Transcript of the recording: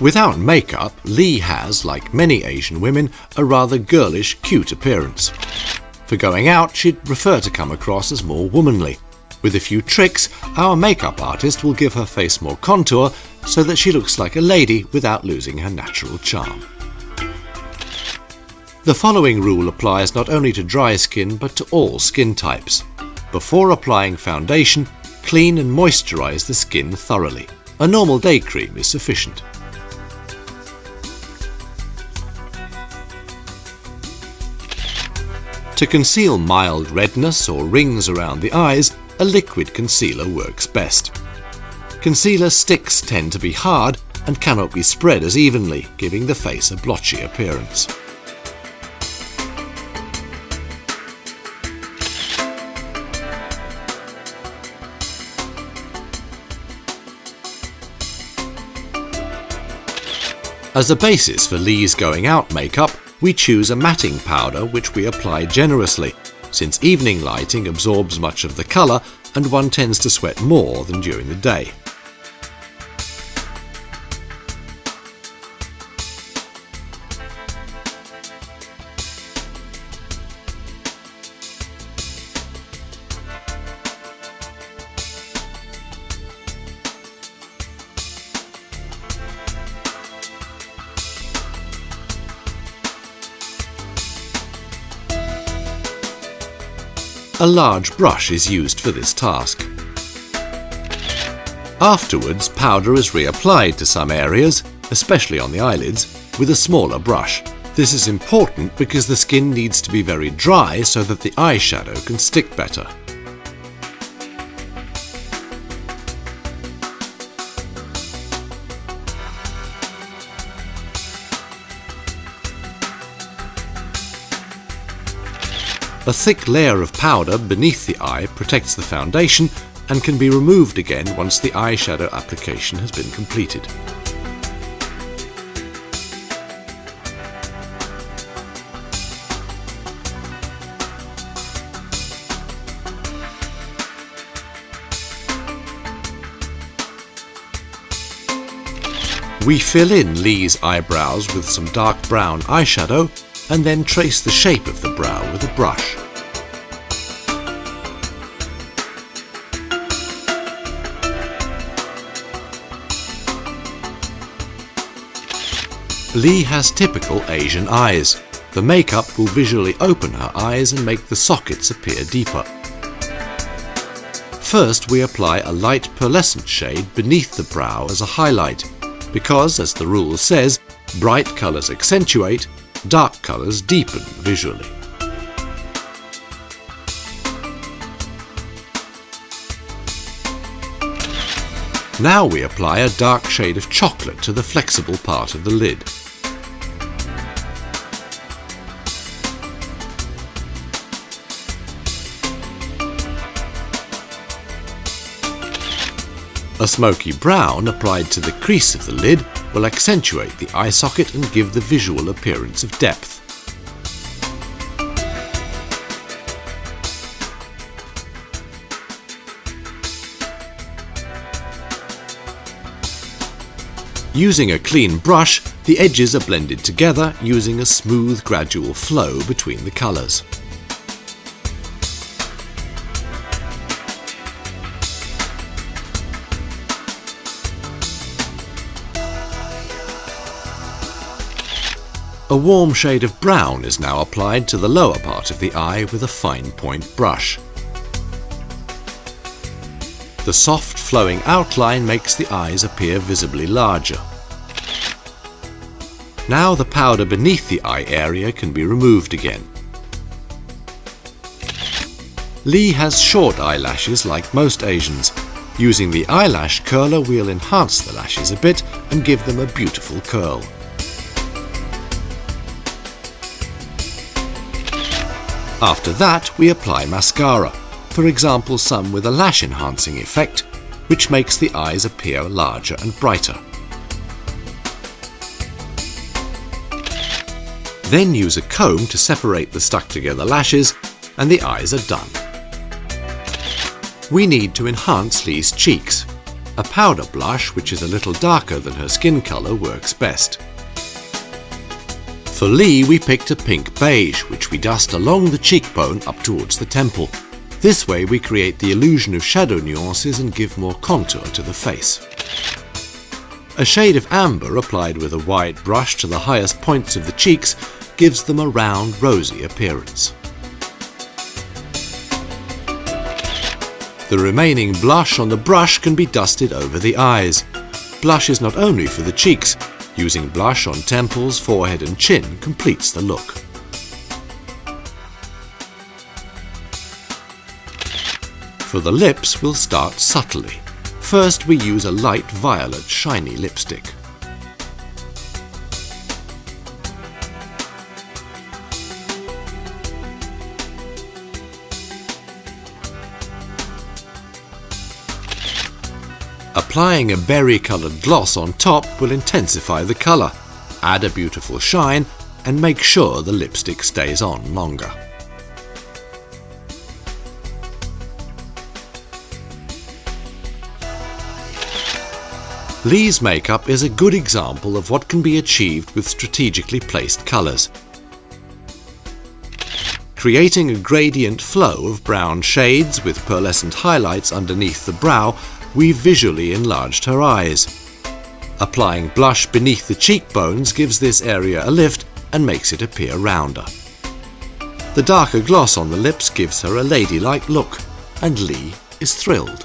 Without makeup, Lee has, like many Asian women, a rather girlish, cute appearance. For going out, she'd prefer to come across as more womanly. With a few tricks, our makeup artist will give her face more contour so that she looks like a lady without losing her natural charm. The following rule applies not only to dry skin but to all skin types. Before applying foundation, clean and moisturize the skin thoroughly. A normal day cream is sufficient. To conceal mild redness or rings around the eyes, a liquid concealer works best. Concealer sticks tend to be hard and cannot be spread as evenly, giving the face a blotchy appearance. As a basis for Lee's going out makeup, we choose a matting powder which we apply generously, since evening lighting absorbs much of the colour and one tends to sweat more than during the day. A large brush is used for this task. Afterwards, powder is reapplied to some areas, especially on the eyelids, with a smaller brush. This is important because the skin needs to be very dry so that the eyeshadow can stick better. A thick layer of powder beneath the eye protects the foundation and can be removed again once the eyeshadow application has been completed. We fill in Lee's eyebrows with some dark brown eyeshadow and then trace the shape of the brow with a brush. Lee has typical Asian eyes. The makeup will visually open her eyes and make the sockets appear deeper. First, we apply a light pearlescent shade beneath the brow as a highlight, because, as the rule says, bright colours accentuate, dark colours deepen visually. Now we apply a dark shade of chocolate to the flexible part of the lid. A smoky brown applied to the crease of the lid will accentuate the eye socket and give the visual appearance of depth. Using a clean brush, the edges are blended together using a smooth, gradual flow between the colours. A warm shade of brown is now applied to the lower part of the eye with a fine point brush. The soft flowing outline makes the eyes appear visibly larger. Now the powder beneath the eye area can be removed again. Lee has short eyelashes like most Asians. Using the eyelash curler, we'll enhance the lashes a bit and give them a beautiful curl. After that, we apply mascara, for example some with a lash enhancing effect, which makes the eyes appear larger and brighter. Then use a comb to separate the stuck together lashes, and the eyes are done. We need to enhance Lee's cheeks. A powder blush, which is a little darker than her skin colour, works best. For Lee, we picked a pink beige, which we dust along the cheekbone up towards the temple. This way we create the illusion of shadow nuances and give more contour to the face. A shade of amber applied with a wide brush to the highest points of the cheeks gives them a round, rosy appearance. The remaining blush on the brush can be dusted over the eyes. Blush is not only for the cheeks. Using blush on temples, forehead and chin completes the look. For the lips, we'll start subtly. First, we use a light violet shiny lipstick. Applying a berry-coloured gloss on top will intensify the colour, add a beautiful shine, and make sure the lipstick stays on longer. Lee's makeup is a good example of what can be achieved with strategically placed colours. Creating a gradient flow of brown shades with pearlescent highlights underneath the brow, we visually enlarged her eyes. Applying blush beneath the cheekbones gives this area a lift and makes it appear rounder. The darker gloss on the lips gives her a ladylike look, and Lee is thrilled.